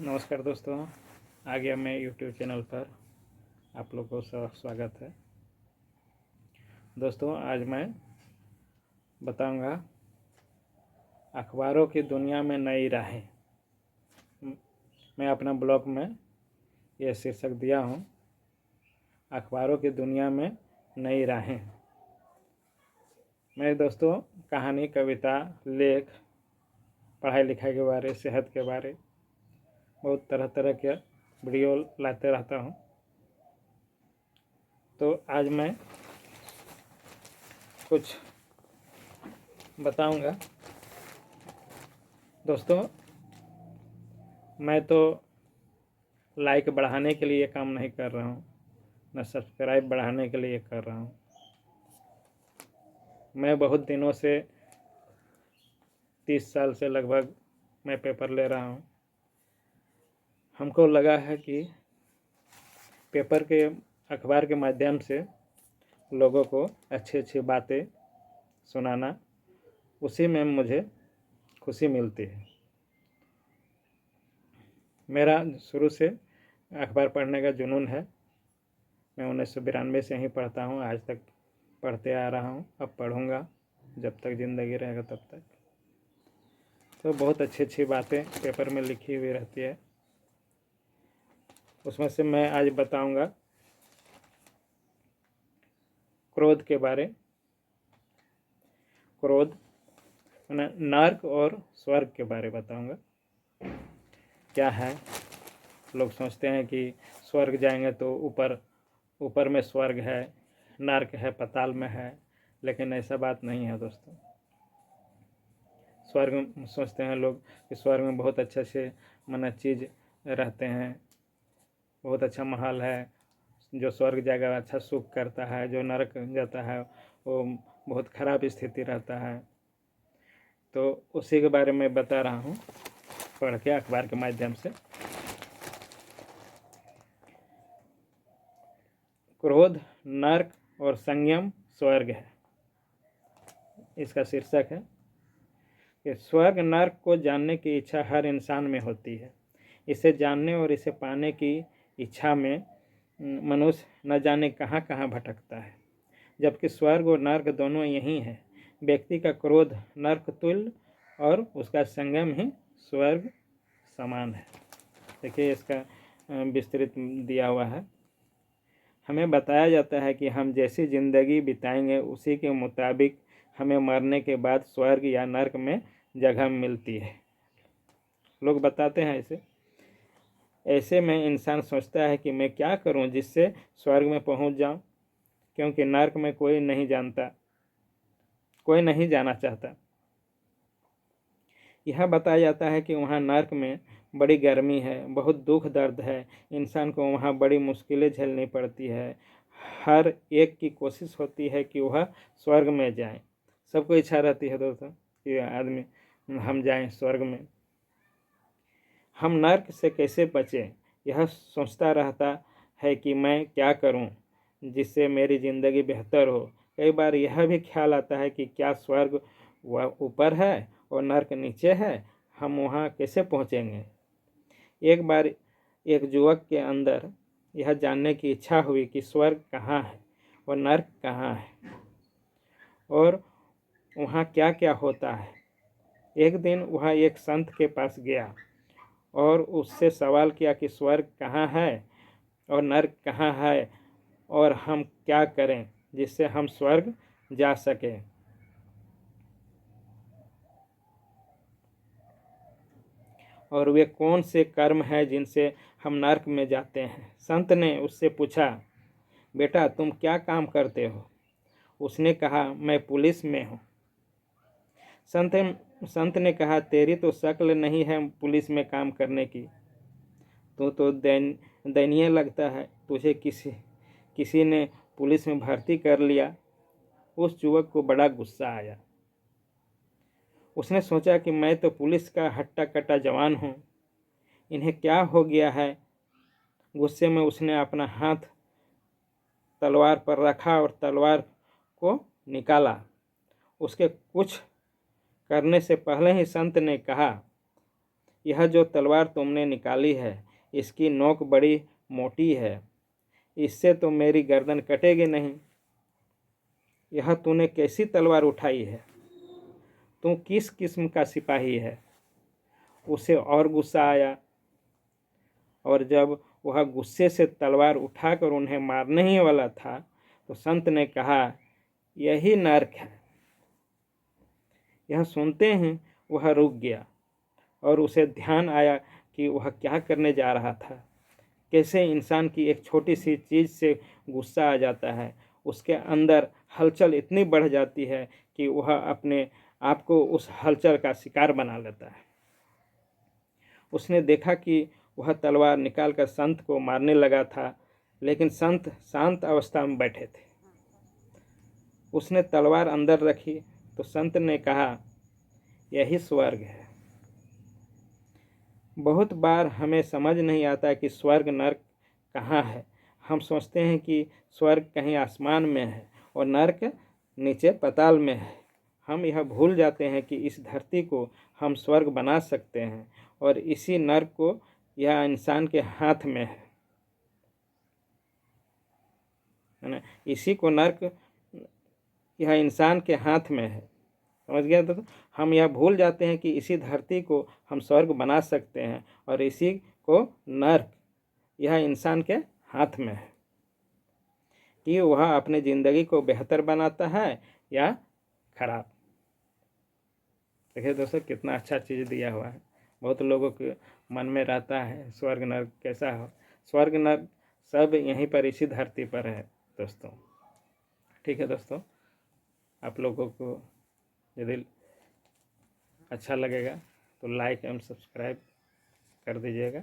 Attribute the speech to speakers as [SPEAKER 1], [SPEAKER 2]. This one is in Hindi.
[SPEAKER 1] नमस्कार दोस्तों, आ गया मैं यूट्यूब चैनल पर। आप लोग को स्वागत है। दोस्तों, आज मैं बताऊंगा अखबारों की दुनिया में नई राहें। मैं अपना ब्लॉग में यह शीर्षक दिया हूं, अखबारों की दुनिया में नई राहें। मैं दोस्तों कहानी, कविता, लेख, पढ़ाई लिखाई के बारे, सेहत के बारे, बहुत तरह तरह के वीडियो लाते रहता हूं। तो आज मैं कुछ बताऊंगा। दोस्तों, मैं तो लाइक बढ़ाने के लिए काम नहीं कर रहा हूँ, न सब्सक्राइब बढ़ाने के लिए कर रहा हूँ। मैं बहुत दिनों से 30 साल से लगभग मैं पेपर ले रहा हूँ। हमको लगा है कि पेपर के, अखबार के माध्यम से लोगों को अच्छी अच्छी बातें सुनाना, उसी में मुझे खुशी मिलती है। मेरा शुरू से अखबार पढ़ने का जुनून है। मैं 1992 से ही पढ़ता हूँ, आज तक पढ़ते आ रहा हूँ, अब पढ़ूँगा जब तक ज़िंदगी रहेगा तब तक। तो बहुत अच्छी अच्छी बातें पेपर में लिखी हुई रहती है। उसमें से मैं आज बताऊँगा क्रोध के बारे। क्रोध नर्क और स्वर्ग के बारे बताऊँगा। क्या है, लोग सोचते हैं कि स्वर्ग जाएंगे तो ऊपर में स्वर्ग है, नर्क है, पाताल में है, लेकिन ऐसा बात नहीं है दोस्तों। स्वर्ग सोचते हैं लोग कि स्वर्ग में बहुत अच्छे से चीज़ रहते हैं, बहुत अच्छा महल है। जो स्वर्ग जाएगा अच्छा सुख करता है, जो नरक जाता है वो बहुत खराब स्थिति रहता है। तो उसी के बारे में बता रहा हूँ पढ़ के, अखबार के माध्यम से। क्रोध नर्क और संयम स्वर्ग है, इसका शीर्षक है कि स्वर्ग नर्क को जानने की इच्छा हर इंसान में होती है। इसे जानने और इसे पाने की इच्छा में मनुष्य न जाने कहाँ कहाँ भटकता है, जबकि स्वर्ग और नर्क दोनों यही है। व्यक्ति का क्रोध नर्क तुल्य और उसका संयम ही स्वर्ग समान है। देखिए, इसका विस्तृत दिया हुआ है। हमें बताया जाता है कि हम जैसी ज़िंदगी बिताएंगे उसी के मुताबिक हमें मरने के बाद स्वर्ग या नर्क में जगह मिलती है। लोग बताते हैं ऐसे में इंसान सोचता है कि मैं क्या करूं जिससे स्वर्ग में पहुंच जाऊं, क्योंकि नर्क में कोई नहीं जाना चाहता। यह बताया जाता है कि वहाँ नर्क में बड़ी गर्मी है, बहुत दुख दर्द है, इंसान को वहाँ बड़ी मुश्किलें झेलनी पड़ती है। हर एक की कोशिश होती है कि वह स्वर्ग में जाए। सबको इच्छा रहती है दोस्तों कि आदमी हम जाएं स्वर्ग में। हम नर्क से कैसे बचें, यह सोचता रहता है कि मैं क्या करूं जिससे मेरी ज़िंदगी बेहतर हो। कई बार यह भी ख्याल आता है कि क्या स्वर्ग वह ऊपर है और नर्क नीचे है, हम वहां कैसे पहुंचेंगे। एक बार एक युवक के अंदर यह जानने की इच्छा हुई कि स्वर्ग कहाँ है और नर्क कहाँ है और वहाँ क्या क्या होता है। एक दिन वह एक संत के पास गया और उससे सवाल किया कि स्वर्ग कहाँ है और नर्क कहाँ है और हम क्या करें जिससे हम स्वर्ग जा सकें। और वे कौन से कर्म हैं जिनसे हम नर्क में जाते हैं। संत ने उससे पूछा, बेटा तुम क्या काम करते हो। उसने कहा, मैं पुलिस में हूँ। संत ने कहा, तेरी तो शक्ल नहीं है पुलिस में काम करने की, तो दयनीय लगता है। तुझे किसी ने पुलिस में भर्ती कर लिया। उस युवक को बड़ा गुस्सा आया। उसने सोचा कि मैं तो पुलिस का हट्टा कट्टा जवान हूँ, इन्हें क्या हो गया है। गुस्से में उसने अपना हाथ तलवार पर रखा और तलवार को निकाला। उसके कुछ करने से पहले ही संत ने कहा यह जो तलवार तुमने निकाली है इसकी नोक बड़ी मोटी है, इससे तो मेरी गर्दन कटेगी नहीं। यह तूने कैसी तलवार उठाई है? तू किस किस्म का सिपाही है? उसे और गुस्सा आया, और जब वह गुस्से से तलवार उठाकर उन्हें मारने ही वाला था तो संत ने कहा, यही नर्क है। यह सुनते ही वह रुक गया और उसे ध्यान आया कि वह क्या करने जा रहा था। कैसे इंसान की एक छोटी सी चीज़ से गुस्सा आ जाता है, उसके अंदर हलचल इतनी बढ़ जाती है कि वह अपने आप को उस हलचल का शिकार बना लेता है। उसने देखा कि वह तलवार निकालकर संत को मारने लगा था, लेकिन संत शांत अवस्था में बैठे थे। उसने तलवार अंदर रखी तो संत ने कहा, यही स्वर्ग है। बहुत बार हमें समझ नहीं आता कि स्वर्ग नर्क कहाँ है। हम सोचते हैं कि स्वर्ग कहीं आसमान में है और नर्क नीचे पाताल में है। हम यह भूल जाते हैं कि इस धरती को हम स्वर्ग बना सकते हैं और इसी नर्क को यह इंसान के हाथ में है ना। इसी को नर्क यह इंसान के हाथ में है। समझ गया? तो हम यह भूल जाते हैं कि इसी धरती को हम स्वर्ग बना सकते हैं और इसी को नर्क यह इंसान के हाथ में है कि वह अपने ज़िंदगी को बेहतर बनाता है या खराब। देखिए दोस्तों, कितना अच्छा चीज़ दिया हुआ है। बहुत लोगों के मन में रहता है स्वर्ग नर्क कैसा हो। स्वर्ग नर्क सब यहीं पर इसी धरती पर है दोस्तों। ठीक है दोस्तों, आप लोगों को यदि अच्छा लगेगा तो लाइक एवं सब्सक्राइब कर दीजिएगा।